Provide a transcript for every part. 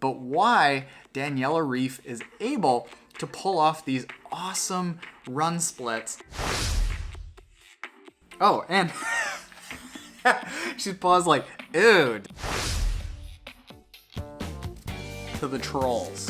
but why Daniela Ryf is able to pull off these awesome run splits. Oh, and she's paused like, ew. To the trolls.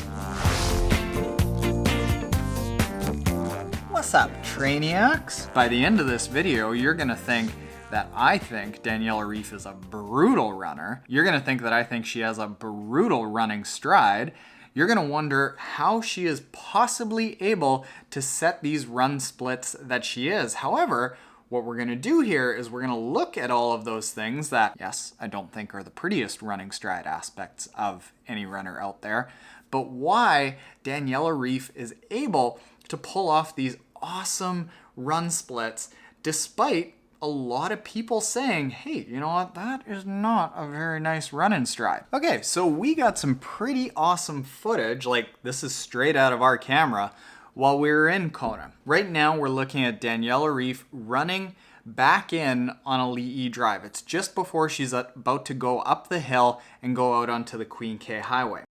What's up, Trainiacs? By the end of this video, you're gonna think that I think Daniela Ryf is a brutal runner. You're gonna think that I think she has a brutal running stride. You're gonna wonder how she is possibly able to set these run splits that she is. However, what we're gonna do here is we're gonna look at all of those things that, yes, I don't think are the prettiest running stride aspects of any runner out there, but why Daniela Ryf is able to pull off these awesome run splits despite a lot of people saying, hey, you know what, that is not a very nice running stride. Okay, so we got some pretty awesome footage, like this is straight out of our camera, while we were in Kona. Right now, we're looking at Daniela Ryf running back in on a Li'i drive. It's just before she's about to go up the hill and go out onto the Queen K Highway.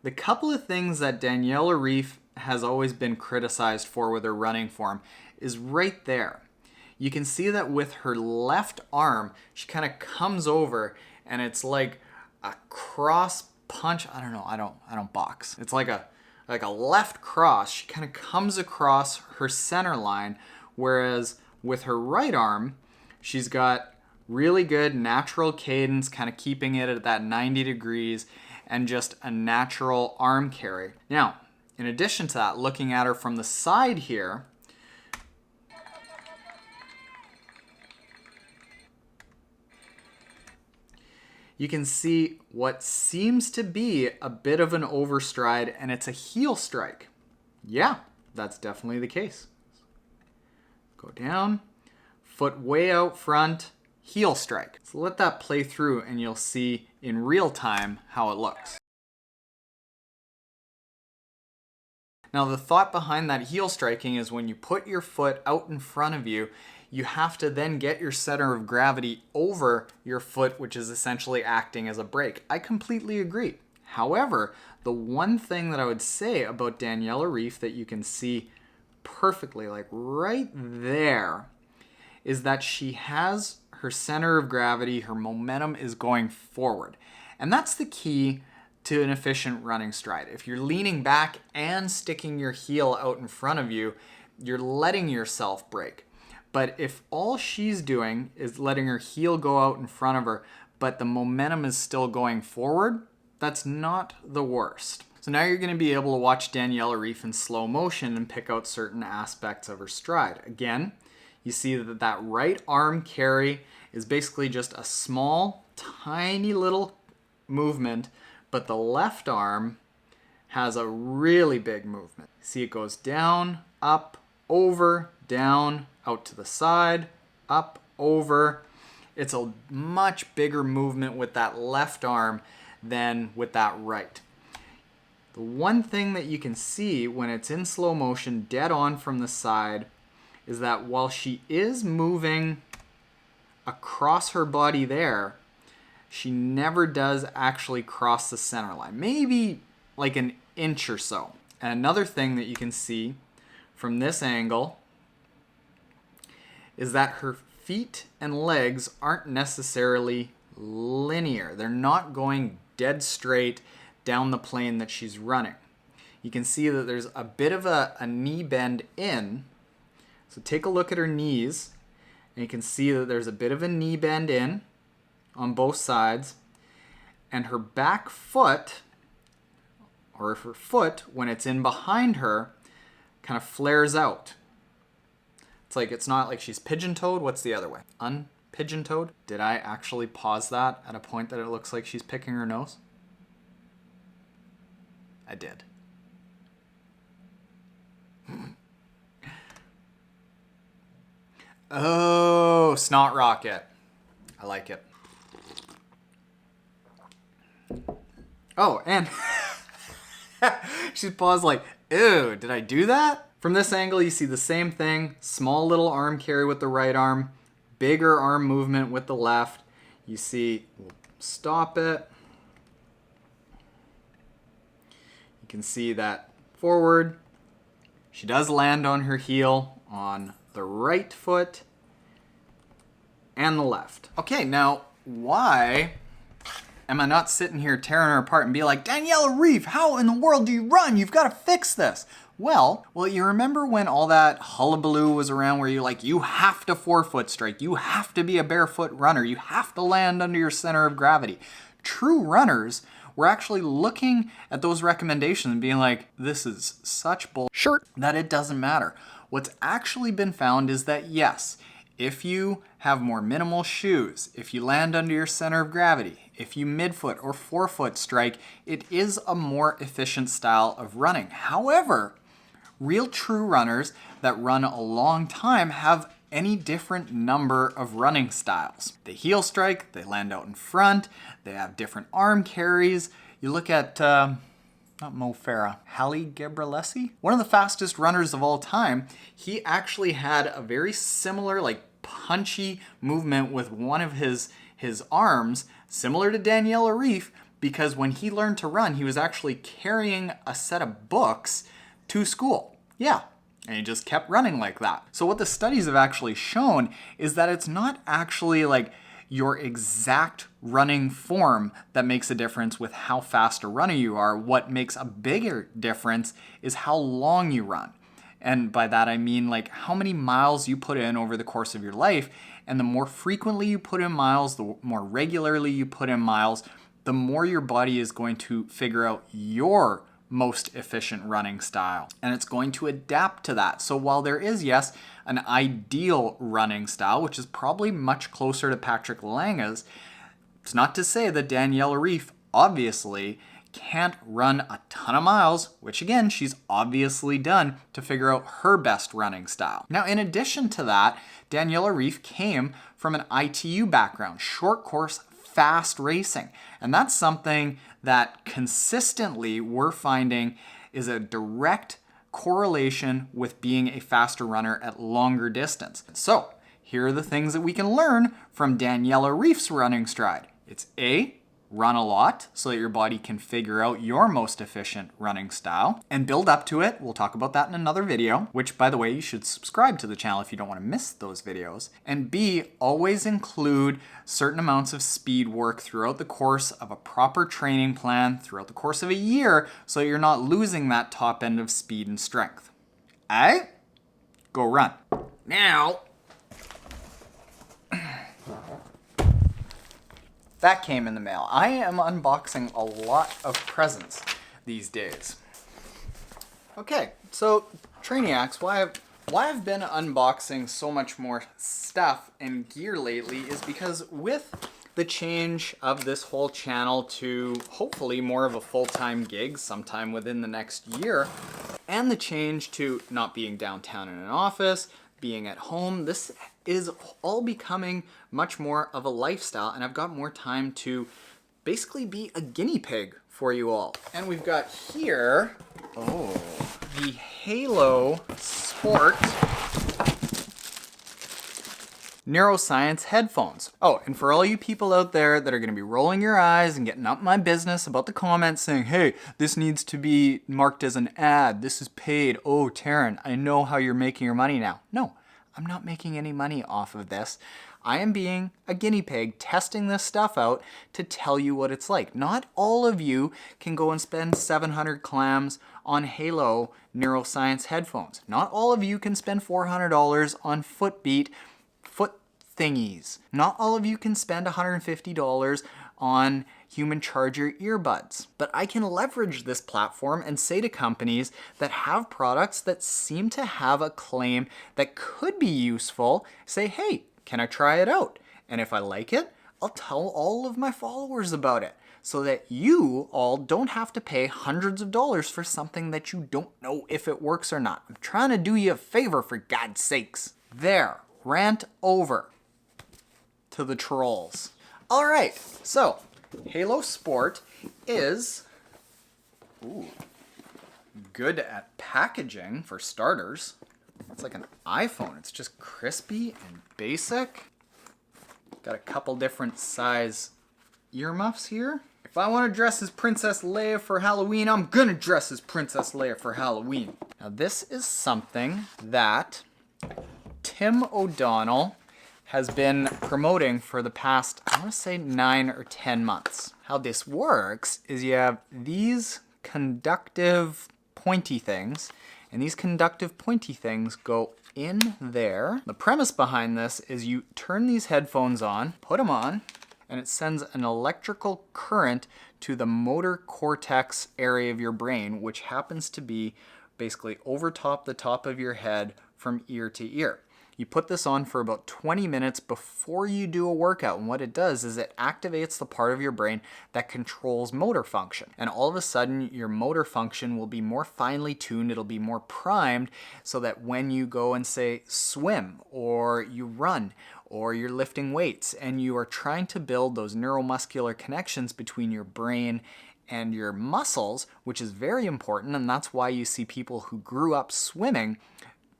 The couple of things that Daniela Ryf has always been criticized for with her running form is right there. You can see that with her left arm, she kind of comes over and it's like a cross punch. I don't know, I don't box. It's like a left cross. She kind of comes across her center line, whereas with her right arm, she's got really good natural cadence, kind of keeping it at that 90 degrees and just a natural arm carry. Now, in addition to that, looking at her from the side here, you can see what seems to be a bit of an overstride, and it's a heel strike. Yeah, that's definitely the case. Go down, foot way out front, heel strike. So let that play through and you'll see in real time how it looks. Now the thought behind that heel striking is when you put your foot out in front of you, you have to then get your center of gravity over your foot, which is essentially acting as a brake. I completely agree. However, the one thing that I would say about Daniela Ryf that you can see perfectly, like right there, is that she has her center of gravity, her momentum is going forward. And that's the key to an efficient running stride. If you're leaning back and sticking your heel out in front of you, you're letting yourself brake. But if all she's doing is letting her heel go out in front of her, but the momentum is still going forward, that's not the worst. So now you're going to be able to watch Daniela Ryf in slow motion and pick out certain aspects of her stride. Again, you see that that right arm carry is basically just a small, tiny little movement, but the left arm has a really big movement. See, it goes down, up, over, down, out to the side, up, over. It's a much bigger movement with that left arm than with that right. The one thing that you can see when it's in slow motion, dead on from the side, is that while she is moving across her body there, she never does actually cross the center line. Maybe like an inch or so. And another thing that you can see from this angle is that her feet and legs aren't necessarily linear. They're not going dead straight down the plane that she's running. You can see that there's a bit of a knee bend in. So take a look at her knees, and you can see that there's a bit of a knee bend in on both sides, and her back foot, or her foot, when it's in behind her, kind of flares out. It's not like she's pigeon-toed. What's the other way? Unpigeon-toed? Did I actually pause that at a point that it looks like she's picking her nose? I did. Oh, snot rocket. I like it. Oh, and she's paused like, ew, did I do that? From this angle, you see the same thing. Small little arm carry with the right arm, bigger arm movement with the left. You see, we'll stop it. You can see that forward. She does land on her heel on the right foot and the left. Okay, now why am I not sitting here tearing her apart and be like, Daniela Ryf, how in the world do you run? You've got to fix this. Well, you remember when all that hullabaloo was around where you're like, you have to forefoot strike, you have to be a barefoot runner, you have to land under your center of gravity. True runners were actually looking at those recommendations and being like, this is such bullshit that it doesn't matter. What's actually been found is that yes, if you have more minimal shoes, if you land under your center of gravity, if you midfoot or forefoot strike, it is a more efficient style of running. However, real true runners that run a long time have any different number of running styles. They heel strike, they land out in front, they have different arm carries. You look at, not Mo Farah, Haile Gebrselassie, one of the fastest runners of all time. He actually had a very similar, like, punchy movement with one of his arms, similar to Daniela Ryf, because when he learned to run, he was actually carrying a set of books to school. Yeah, and he just kept running like that. So what the studies have actually shown is that it's not actually like your exact running form that makes a difference with how fast a runner you are. What makes a bigger difference is how long you run. And by that I mean like how many miles you put in over the course of your life. And the more frequently you put in miles, the more regularly you put in miles, the more your body is going to figure out your most efficient running style. And it's going to adapt to that. So while there is, yes, an ideal running style, which is probably much closer to Patrick Lange's, it's not to say that Daniela Ryf obviously can't run a ton of miles, which again, she's obviously done to figure out her best running style. Now, in addition to that, Daniela Ryf came from an ITU background, short course, fast racing. And that's something that consistently we're finding is a direct correlation with being a faster runner at longer distance. So here are the things that we can learn from Daniela Ryf's running stride. It's A, run a lot so that your body can figure out your most efficient running style and build up to it. We'll talk about that in another video, which, by the way, you should subscribe to the channel if you don't want to miss those videos. And B, always include certain amounts of speed work throughout the course of a proper training plan throughout the course of a year so you're not losing that top end of speed and strength. Alright? Go run. Now, that came in the mail. I am unboxing a lot of presents these days. Okay, so Trainiacs, why I've been unboxing so much more stuff and gear lately is because with the change of this whole channel to hopefully more of a full-time gig sometime within the next year, and the change to not being downtown in an office, being at home, this is all becoming much more of a lifestyle, and I've got more time to basically be a guinea pig for you all. And we've got here, the Halo Sport Neuroscience headphones. Oh, and for all you people out there that are going to be rolling your eyes and getting up my business about the comments saying, hey, this needs to be marked as an ad, this is paid, oh, Taren, I know how you're making your money now. No, I'm not making any money off of this. I am being a guinea pig testing this stuff out to tell you what it's like. Not all of you can go and spend 700 clams on Halo Neuroscience headphones. Not all of you can spend $400 on Footbeat foot thingies. Not all of you can spend $150 on human charger earbuds. But I can leverage this platform and say to companies that have products that seem to have a claim that could be useful, say, hey, can I try it out? And if I like it, I'll tell all of my followers about it so that you all don't have to pay hundreds of dollars for something that you don't know if it works or not. I'm trying to do you a favor, for God's sakes. There, rant over to the trolls. All right, so Halo Sport is good at packaging for starters. It's like an iPhone. It's just crispy and basic. Got a couple different size earmuffs here. If I want to dress as Princess Leia for Halloween, I'm gonna dress as Princess Leia for Halloween. Now this is something that Tim O'Donnell has been promoting for the past, I want to say 9 or 10 months. How this works is you have these conductive pointy things, and these conductive pointy things go in there. The premise behind this is you turn these headphones on, put them on, and it sends an electrical current to the motor cortex area of your brain, which happens to be basically over the top of your head from ear to ear. You put this on for about 20 minutes before you do a workout, and what it does is it activates the part of your brain that controls motor function. And all of a sudden, your motor function will be more finely tuned, it'll be more primed, so that when you go and say swim, or you run, or you're lifting weights, and you are trying to build those neuromuscular connections between your brain and your muscles, which is very important, and that's why you see people who grew up swimming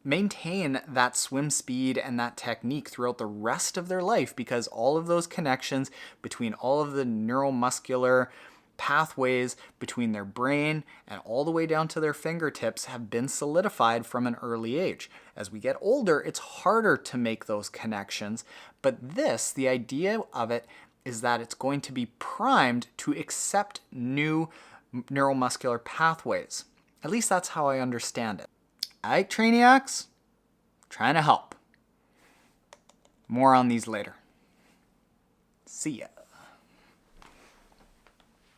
maintain that swim speed and that technique throughout the rest of their life, because all of those connections between all of the neuromuscular pathways between their brain and all the way down to their fingertips have been solidified from an early age. As we get older, it's harder to make those connections, but the idea of it is that it's going to be primed to accept new neuromuscular pathways. At least that's how I understand it. Alright, Trainiacs, trying to help. More on these later. See ya.